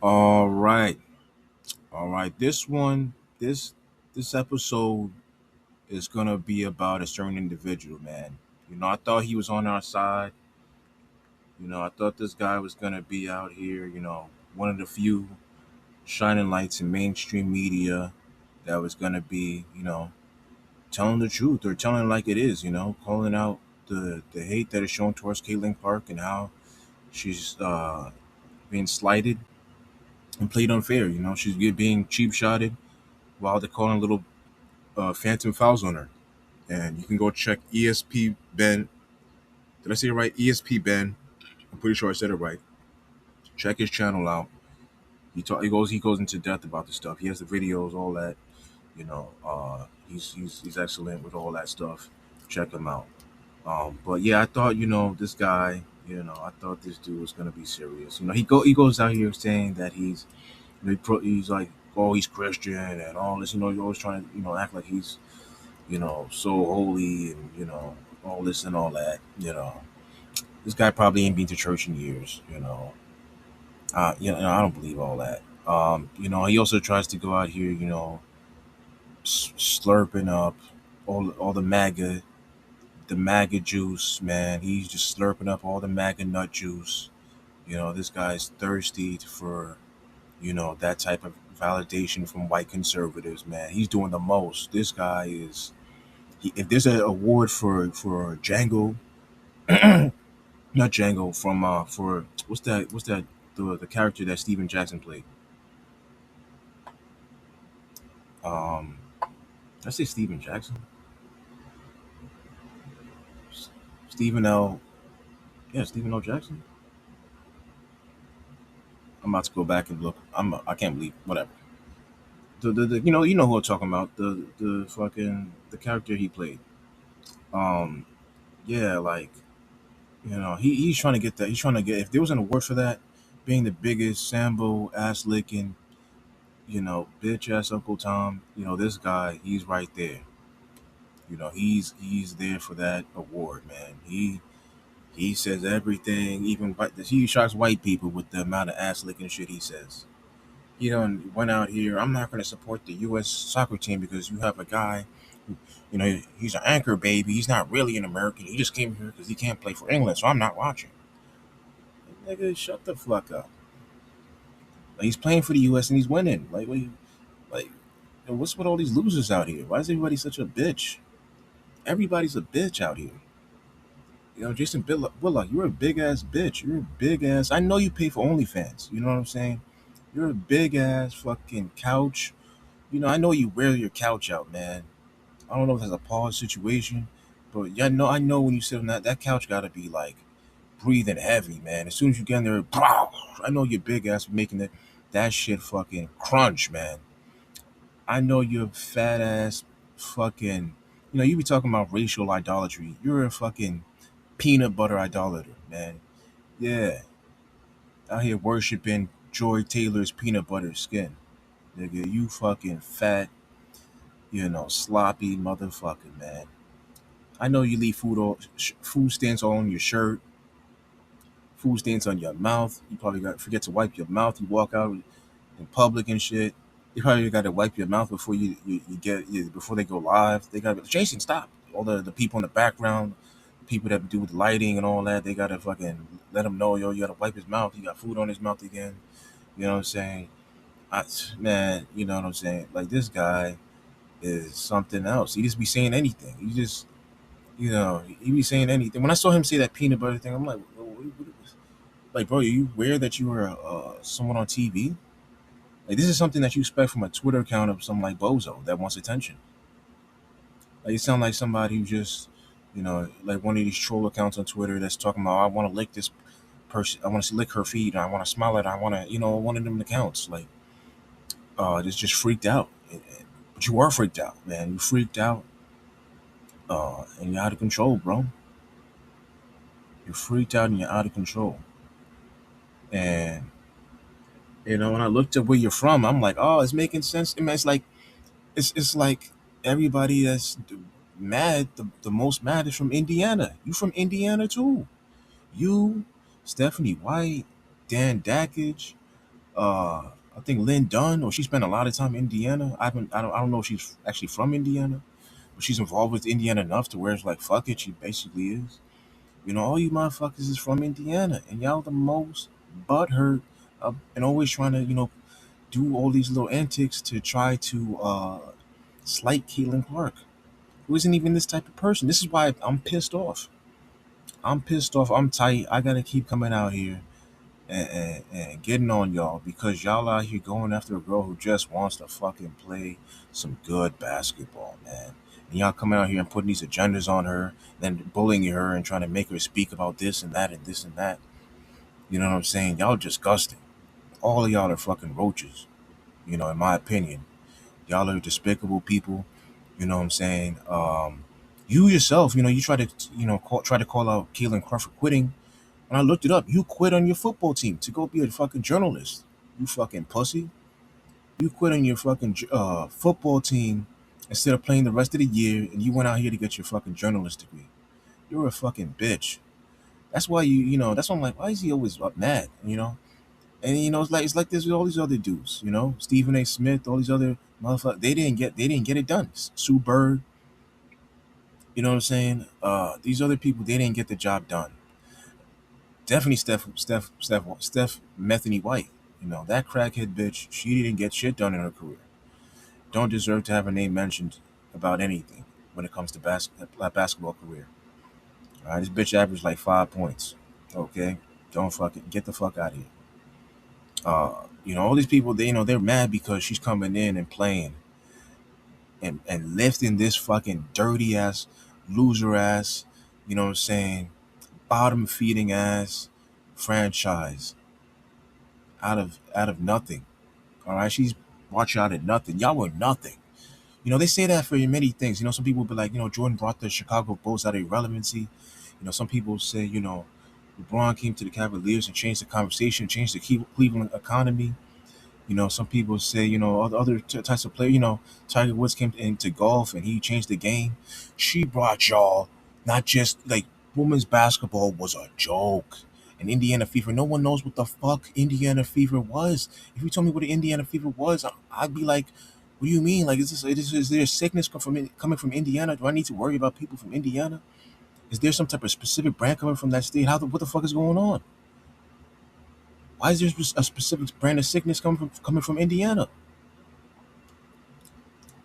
All right. All right. This episode is gonna be about a certain individual, man. I thought he was on our side. I thought this guy was gonna be out here, one of the few shining lights in mainstream media that was gonna be, telling the truth or telling it like it is, calling out the hate that is shown towards Caitlin Clark and how she's being slighted and played unfair. She's being cheap shotted while they're calling little phantom fouls on her. And you can go check ESP Ben. Did I say it right? ESP Ben. I'm pretty sure I said it right. Check his channel out. He goes into depth about the stuff. He has the videos, all that. He's excellent with all that stuff. Check him out. But yeah, I thought this guy. I thought this dude was gonna be serious. He goes out here saying that he's like, oh, he's Christian and all this. He's always trying to act like he's so holy and all this and all that. This guy probably ain't been to church in years. I don't believe all that. He also tries to go out here, slurping up all the MAGA juice, man. He's just slurping up all the MAGA nut juice. This guy's thirsty for that type of validation from white conservatives, man. He's doing the most. This guy is. If there's an award for Django, not Django, from for what's that the character that Steven Jackson played. Um, did I say Steven Jackson? Stephen L. Yeah, Stephen L. Jackson. I'm about to go back and look. I can't believe whatever. The you know who I'm talking about. The fucking the character he played. Um, yeah, like he's trying to get that. He's trying to get if there was an award for that, being the biggest Sambo ass licking bitch ass Uncle Tom. This guy, he's right there. He's there for that award, man. He says everything, even he shocks white people with the amount of ass licking shit he says. He done went out here. I'm not going to support the U.S. soccer team because you have a guy, who, he's an anchor baby. He's not really an American. He just came here because he can't play for England, so I'm not watching. Nigga, shut the fuck up. Like, he's playing for the U.S. and he's winning. Like, what's with all these losers out here? Why is everybody such a bitch? Everybody's a bitch out here. Jason Whitlock, you're a big ass bitch. You're a big ass. I know you pay for OnlyFans. You know what I'm saying? You're a big ass fucking couch. I know you wear your couch out, man. I don't know if that's a pause situation, but yeah, I know when you sit on that couch gotta be like breathing heavy, man. As soon as you get in there, I know your big ass making that shit fucking crunch, man. I know you're fat ass fucking. You be talking about racial idolatry. You're a fucking peanut butter idolater, man. Yeah, out here worshiping Joy Taylor's peanut butter skin, nigga. You fucking fat, sloppy motherfucker, man. I know you leave food stains all on your shirt, food stains on your mouth. You probably got forget to wipe your mouth. You walk out in public and shit. You probably got to wipe your mouth before before they go live. They got to Jason, stop. All the people in the background, people that do with lighting and all that, they gotta fucking let him know, yo, you gotta wipe his mouth. He got food on his mouth again. You know what I'm saying? Man, you know what I'm saying? Like, this guy is something else. He just be saying anything. He be saying anything. When I saw him say that peanut butter thing, I'm like, like, bro, are you aware that you were someone on TV? Like, this is something that you expect from a Twitter account of some like bozo that wants attention. Like, you sound like somebody who just, like one of these troll accounts on Twitter that's talking about, I want to lick this person, I want to lick her feet, I want to smile at her, I want to, one of them accounts. Like, just freaked out. But you are freaked out, man. You freaked out, and you're out of control, bro. You're freaked out and you're out of control. And when I looked at where you're from, I'm like, oh, it's making sense. I mean, it's like everybody that's mad. The most mad is from Indiana. You from Indiana too? You, Stephanie White, Dan Dackage, I think Lynn Dunn, or she spent a lot of time in Indiana. I don't know if she's actually from Indiana, but she's involved with Indiana enough to where it's like, fuck it, she basically is. All you motherfuckers is from Indiana, and y'all the most butthurt and always trying to, do all these little antics to try to slight Caitlin Clark, who isn't even this type of person. This is why I'm pissed off. I'm pissed off. I'm tight. I gotta keep coming out here and getting on y'all because y'all out here going after a girl who just wants to fucking play some good basketball, man. And y'all coming out here and putting these agendas on her, then bullying her and trying to make her speak about this and that and this and that. You know what I'm saying? Y'all disgusting. All of y'all are fucking roaches. In my opinion, y'all are despicable people. You know what I'm saying? You yourself, you try to, try to call out Caitlin Clark for quitting. When I looked it up, you quit on your football team to go be a fucking journalist. You fucking pussy. You quit on your fucking football team instead of playing the rest of the year, and you went out here to get your fucking journalist degree. You're a fucking bitch. That's why that's why I'm like, why is he always mad? And it's like this with all these other dudes. Stephen A. Smith, all these other motherfuckers. They didn't get it done. Sue Bird. You know what I'm saying? These other people, they didn't get the job done. Definitely Steph Metheny White. That crackhead bitch, she didn't get shit done in her career. Don't deserve to have her name mentioned about anything when it comes to basketball career. All right, this bitch averaged like 5 points. Okay, don't fucking get the fuck out of here. All these people, they're mad because she's coming in and playing and lifting this fucking dirty ass, loser ass, you know what I'm saying, bottom feeding ass franchise out of nothing. All right, she's brought you out of nothing. Y'all were nothing. They say that for many things. Some people be like, Jordan brought the Chicago Bulls out of irrelevancy. Some people say, LeBron came to the Cavaliers and changed the conversation, changed the Cleveland economy. Some people say, other types of players, Tiger Woods came into golf and he changed the game. She brought y'all, not just like women's basketball was a joke. And Indiana Fever, no one knows what the fuck Indiana Fever was. If you told me what the Indiana Fever was, I'd be like, what do you mean? Like, is there a sickness coming from Indiana? Do I need to worry about people from Indiana? Is there some type of specific brand coming from that state? What the fuck is going on? Why is there a specific brand of sickness coming from Indiana?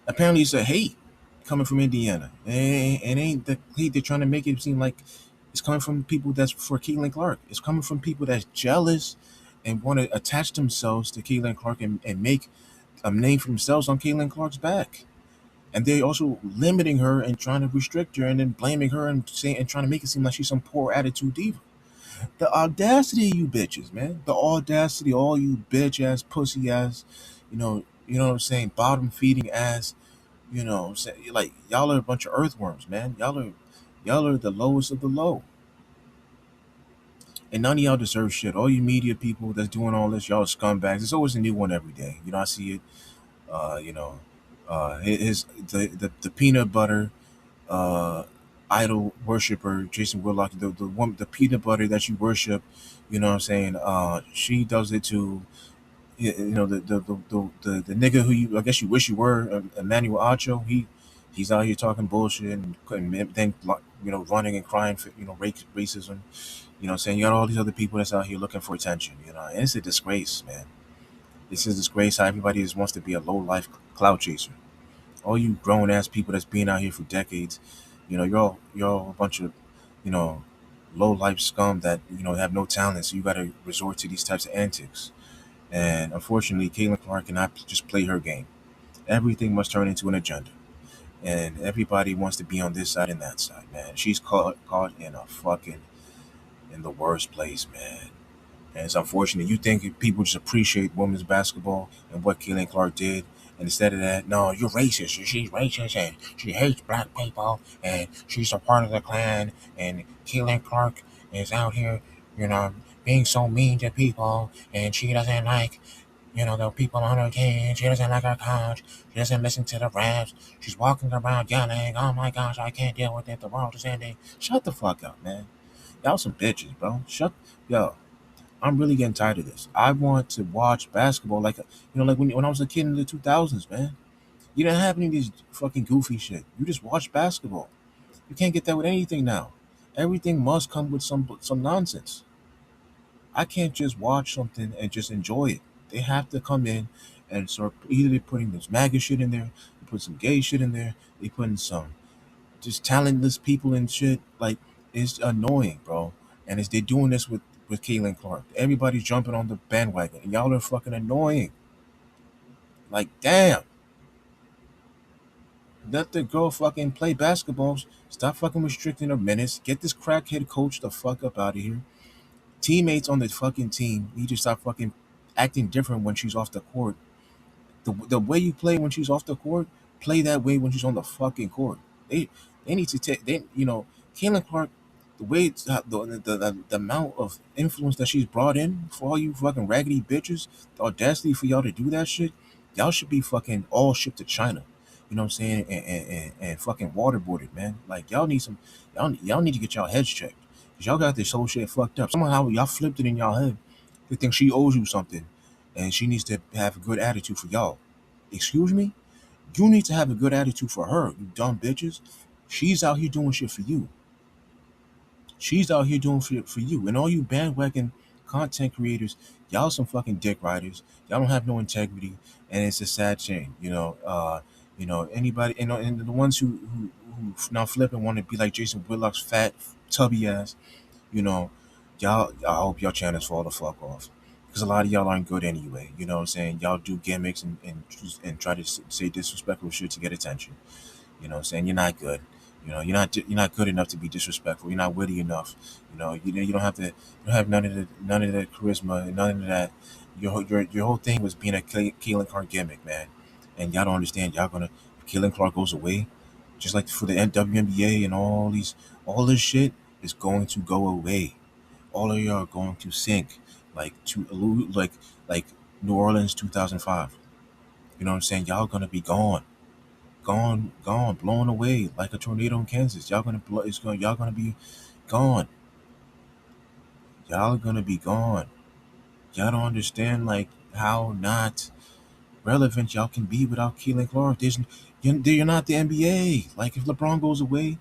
Apparently, it's a hate coming from Indiana. And ain't the hate they're trying to make it seem like it's coming from people that's for Caitlin Clark. It's coming from people that's jealous and want to attach themselves to Caitlin Clark and make a name for themselves on Caitlin Clark's back. And they're also limiting her and trying to restrict her and then blaming her and trying to make it seem like she's some poor attitude diva. The audacity of you bitches, man. The audacity, all you bitch ass, pussy ass, what I'm saying, bottom feeding ass, like y'all are a bunch of earthworms, man. Y'all are the lowest of the low. And none of y'all deserve shit. All you media people that's doing all this, y'all scumbags. There's always a new one every day. I see it. The peanut butter idol worshiper Jason Whitlock, the peanut butter that you worship, what I'm saying, she does it to the nigga who you, I guess you wish you were, Emmanuel Acho. He's out here talking bullshit and then running and crying for racism. Saying you got all these other people that's out here looking for attention. And it's a disgrace, man. This is a disgrace how everybody just wants to be a low life cloud chaser. All you grown ass people that's been out here for decades, you're a bunch of, low life scum that have no talent. So you got to resort to these types of antics. And unfortunately, Caitlin Clark cannot just play her game. Everything must turn into an agenda, and everybody wants to be on this side and that side, man. She's caught in the worst place, man. And it's unfortunate. You think people just appreciate women's basketball and what Caitlin Clark did, and instead of that, no, you're racist. She's racist and she hates black people and she's a part of the Klan. And Caitlin Clark is out here, being so mean to people, and she doesn't like, the people on her team. She doesn't like her coach. She doesn't listen to the refs. She's walking around yelling, "Oh my gosh, I can't deal with it. The world is ending." Shut the fuck up, man. Y'all some bitches, bro. Yo. I'm really getting tired of this. I want to watch basketball like when I was a kid in the 2000s, man. You didn't have any of these fucking goofy shit. You just watch basketball. You can't get that with anything now. Everything must come with some nonsense. I can't just watch something and just enjoy it. They have to come in and start either they putting this MAGA shit in there, they put some gay shit in there, they putting some just talentless people and shit. Like it's annoying, bro. And they're doing this with Caitlin Clark. Everybody's jumping on the bandwagon, and y'all are fucking annoying. Like, damn, let the girl fucking play basketball. Stop fucking restricting her minutes. Get this crackhead coach the fuck up out of here. Teammates on the fucking team need to stop fucking acting different when she's off the court. The way you play when she's off the court, play that way when she's on the fucking court. They need to take Caitlin Clark, the way the amount of influence that she's brought in for all you fucking raggedy bitches, the audacity for y'all to do that shit, y'all should be fucking all shipped to China. You know what I'm saying? And fucking waterboarded, man. Like y'all need to get y'all heads checked. Cause y'all got this whole shit fucked up. Somehow y'all flipped it in y'all head. They think she owes you something and she needs to have a good attitude for y'all. Excuse me? You need to have a good attitude for her, you dumb bitches. She's out here doing shit for you. She's out here doing shit for you. And all you bandwagon content creators, y'all some fucking dick riders. Y'all don't have no integrity, and it's a sad shame. Anybody, and the ones who now flip and want to be like Jason Whitlock's fat, tubby ass, you know, I hope y'all channels fall the fuck off. Because a lot of y'all aren't good anyway. You know what I'm saying? Y'all do gimmicks and try to say disrespectful shit to get attention. You know what I'm saying? You're not good. You're not good enough to be disrespectful. You're not witty enough. You don't have to. You don't have none of the charisma and none of that. Your whole thing was being a Keelan Clark gimmick, man. And y'all don't understand. Y'all gonna if Keelan Clark goes away, just like for the WNBA and all this shit is going to go away. All of y'all are going to sink like New Orleans 2005. You know what I'm saying? Y'all gonna be gone, blown away like a tornado in Kansas. Y'all gonna be gone. Y'all are gonna be gone. Y'all don't understand like how not relevant y'all can be without Keelan Clark. You're not the NBA. Like if LeBron goes away,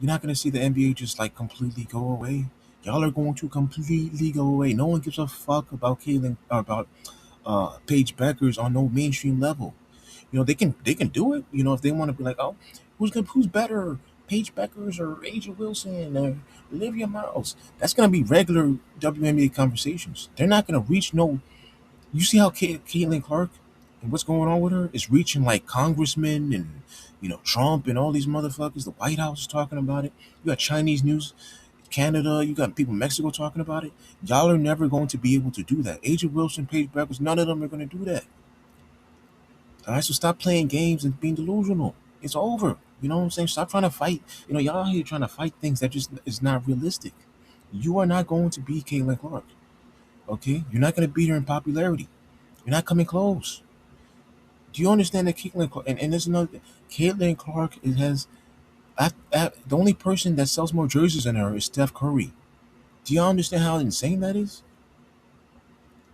you're not gonna see the NBA just like completely go away. Y'all are going to completely go away. No one gives a fuck about Keelan or about Paige Beckers on no mainstream level. They can do it. If they want to be like, oh, who's better, Paige Beckers or Asia Wilson or Olivia Miles? That's gonna be regular WNBA conversations. They're not gonna reach no. You see how Caitlin Clark and what's going on with her is reaching like congressmen and Trump and all these motherfuckers. The White House is talking about it. You got Chinese news, Canada. You got people in Mexico talking about it. Y'all are never going to be able to do that. Asia Wilson, Paige Beckers, none of them are going to do that. All right, so stop playing games and being delusional. It's over. You know what I'm saying? Stop trying to fight. Y'all out here trying to fight things that just is not realistic. You are not going to beat Caitlin Clark. Okay? You're not going to beat her in popularity. You're not coming close. Do you understand that Caitlin Clark, and there's another thing. Caitlin Clark the only person that sells more jerseys than her is Steph Curry. Do you understand how insane that is?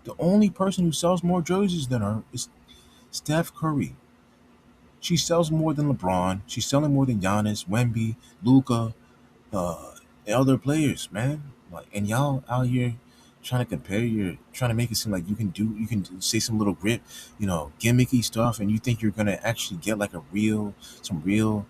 The only person who sells more jerseys than her is Steph Curry. She sells more than LeBron. She's selling more than Giannis, Wemby, Luca, and other players, man. Like, and y'all out here trying to make it seem like you can say some little gimmicky stuff, and you think you're gonna actually get like some real,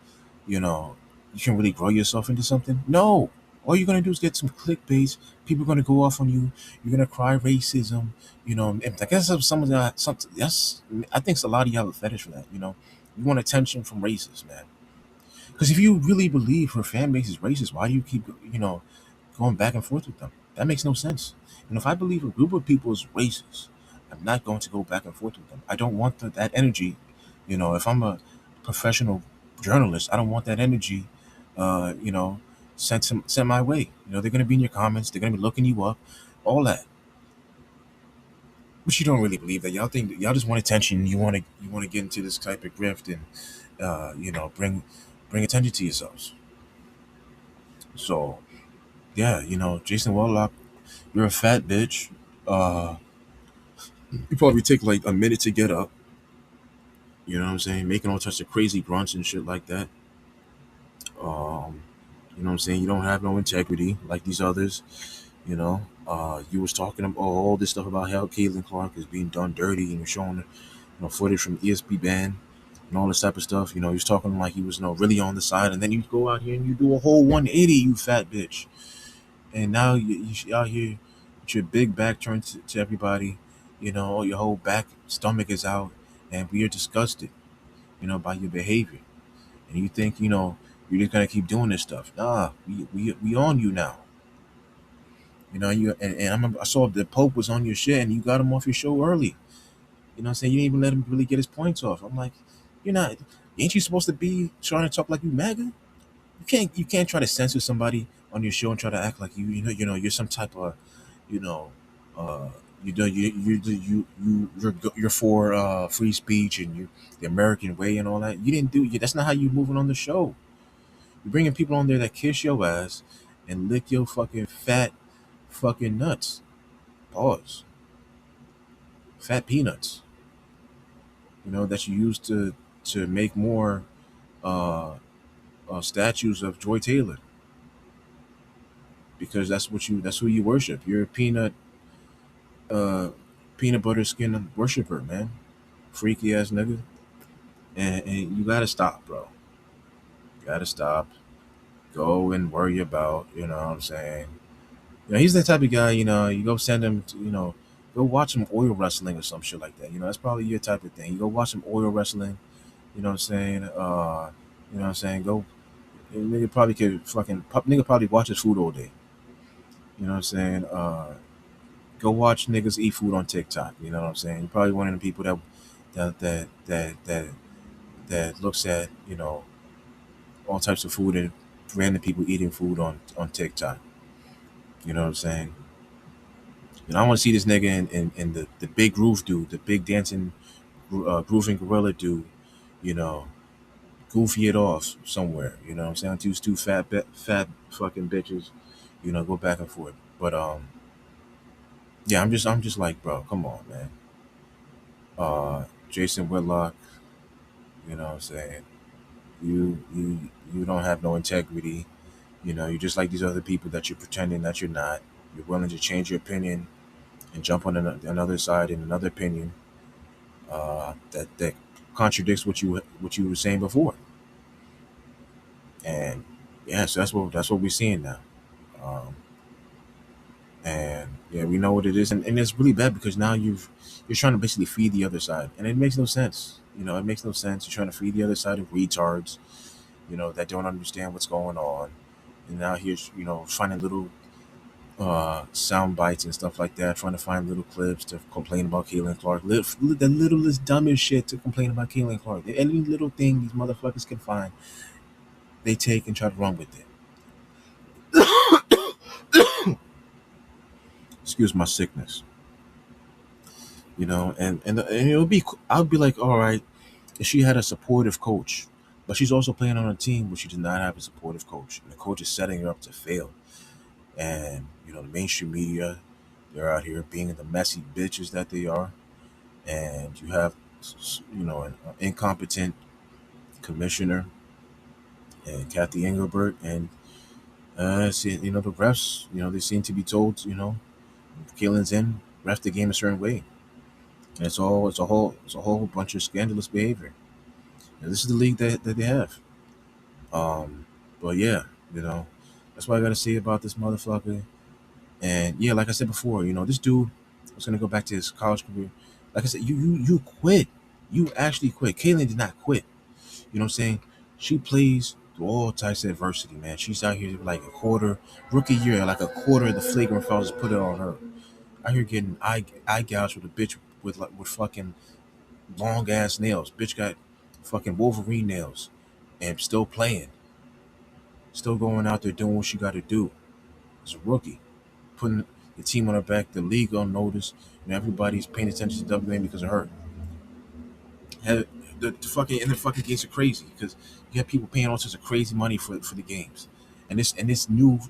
you know, you can really grow yourself into something. No, all you're gonna do is get some clickbait. People are gonna go off on you. You're gonna cry racism. And I guess some of that, something. That's I think a lot of y'all have a fetish for that. You want attention from racists, man. Because if you really believe her fan base is racist, why do you keep, going back and forth with them? That makes no sense. And if I believe a group of people is racist, I'm not going to go back and forth with them. I don't want that energy. If I'm a professional journalist, I don't want that energy, uh, you know, sent my way. They're going to be in your comments. They're going to be looking you up, all that. But you don't really believe that. Y'all think y'all just want attention. You want to get into this type of grift and bring attention to yourselves. So yeah, Jason Whitlock, you're a fat bitch. Uh, you probably take like a minute to get up. You know what I'm saying? Making all types of crazy grunts and shit like that. You know what I'm saying? You don't have no integrity like these others. You was talking about all this stuff about how Caitlin Clark is being done dirty, and you're showing footage from ESP band and all this type of stuff. He was talking like he was really on the side, and then you go out here and you do a whole 180, you fat bitch. And now you out here with your big back turned to everybody. Your whole back stomach is out, and we are disgusted, by your behavior. And you think you're just gonna keep doing this stuff. Nah, we on you now. And I remember I saw the Pope was on your shit, and you got him off your show early. You know what I'm saying? You didn't even let him really get his points off. I'm like, you're not. Ain't you supposed to be trying to talk like you MAGA? You can't try to censor somebody on your show and try to act like you're some type of you know uh you're for free speech and you the American way and all that. You didn't do. That's not how you moving on the show. You're bringing people on there that kiss your ass and lick your fucking fat fucking nuts. Pause. Fat peanuts. That you use to make more uh, statues of Joy Taylor, because that's who you worship. You're a uh, peanut butter skin worshiper, man. Freaky ass nigga. And you gotta stop, bro. You gotta stop. Go and worry about, what I'm saying. He's the type of guy, you go send him to, go watch some oil wrestling or some shit like that. That's probably your type of thing. You go watch some oil wrestling, you know what I'm saying? Go, nigga probably could nigga probably watch his food all day. You know what I'm saying? Go watch niggas eat food on TikTok. You know what I'm saying? You're probably one of the people that looks at all types of food and random people eating food on TikTok. You know what I'm saying? And I want to see this nigga in the big groove dude, the big dancing grooving gorilla dude. You know, goofy it off somewhere. You know what I'm saying? These two fat fucking bitches. Go back and forth. But yeah, I'm just like, bro, come on, man. Jason Whitlock, you know what I'm saying? You don't have no integrity. You're just like these other people that you're pretending that you're not. You're willing to change your opinion and jump on another side in another opinion that contradicts what you were saying before. And yeah, so that's what we're seeing now. Um, and yeah, we know what it is, and it's really bad because now you're trying to basically feed the other side, and it makes no sense. It makes no sense. You're trying to feed the other side of retards, that don't understand what's going on, and now here's finding little sound bites and stuff like that, trying to find little clips to complain about Caitlin Clark. The littlest, dumbest shit to complain about Caitlin Clark. Any little thing these motherfuckers can find, they take and try to run with it. Excuse my sickness. And it'll be. I'll be like, all right, if she had a supportive coach, but she's also playing on a team where she does not have a supportive coach, and the coach is setting her up to fail. And the mainstream media, they're out here being the messy bitches that they are, and you have an incompetent commissioner and Kathy Engelbert, and see, the refs, they seem to be told, if Kalen's in, ref the game a certain way, and it's a whole bunch of scandalous behavior. And this is the league that they have. But yeah, that's what I gotta say about this motherfucker. And yeah, like I said before, this dude was gonna go back to his college career. Like I said, you quit. You actually quit. Kaylin did not quit. You know what I'm saying? She plays through all types of adversity, man. She's out here like a quarter rookie year, like a quarter of the flagrant fouls put it on her. Out here getting eye gouged with a bitch with fucking long ass nails. Bitch got fucking Wolverine nails, and still playing, still going out there doing what she got to do as a rookie, putting the team on her back, the league on notice, and everybody's paying attention to WN because of her. Have, the fucking games are crazy because you have people paying all sorts of crazy money for the games, and these new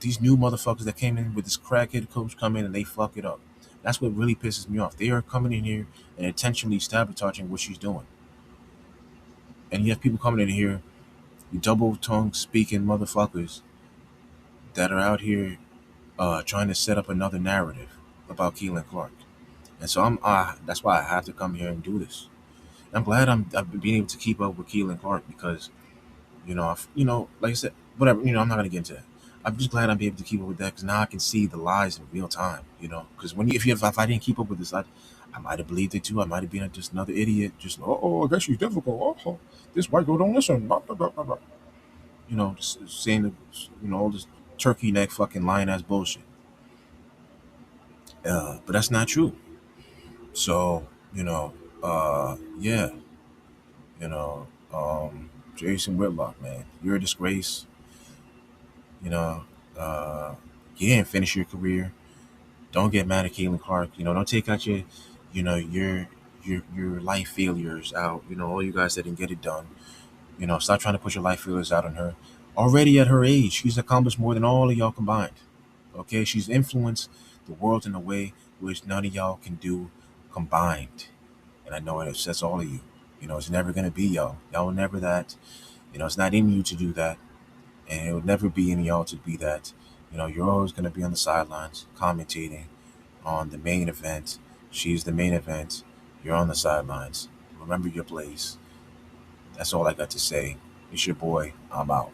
motherfuckers that came in with this crackhead coach come in and they fuck it up. That's what really pisses me off. They are coming in here and intentionally sabotaging what she's doing. And you have people coming in here, you double tongue speaking motherfuckers that are out here trying to set up another narrative about Keelan Clark. And so that's why I have to come here and do this. I'm glad I've been able to keep up with Keelan Clark because like I said, whatever. I'm not gonna get into that. I'm just glad I'm able to keep up with that because now I can see the lies in real time. Because if I didn't keep up with this, I might have believed it too. I might have been just another idiot. Just I guess she's difficult. This white girl don't listen. Blah, blah, blah, blah, blah. Just saying all this turkey neck fucking lying ass bullshit. But that's not true. So yeah, you know, Jason Whitlock, man, you're a disgrace. You know, uh, you didn't finish your career. Don't get mad at Caitlin Clark. Don't take out your life failures out. All you guys that didn't get it done. Stop trying to put your life failures out on her. Already at her age, she's accomplished more than all of y'all combined. Okay, she's influenced the world in a way which none of y'all can do combined. And I know it upsets all of you. It's never gonna be y'all. Y'all will never that. It's not in you to do that, and it will never be in y'all to be that. You're always gonna be on the sidelines commentating on the main event. She's the main event. You're on the sidelines. Remember your place. That's all I got to say. It's your boy. I'm out.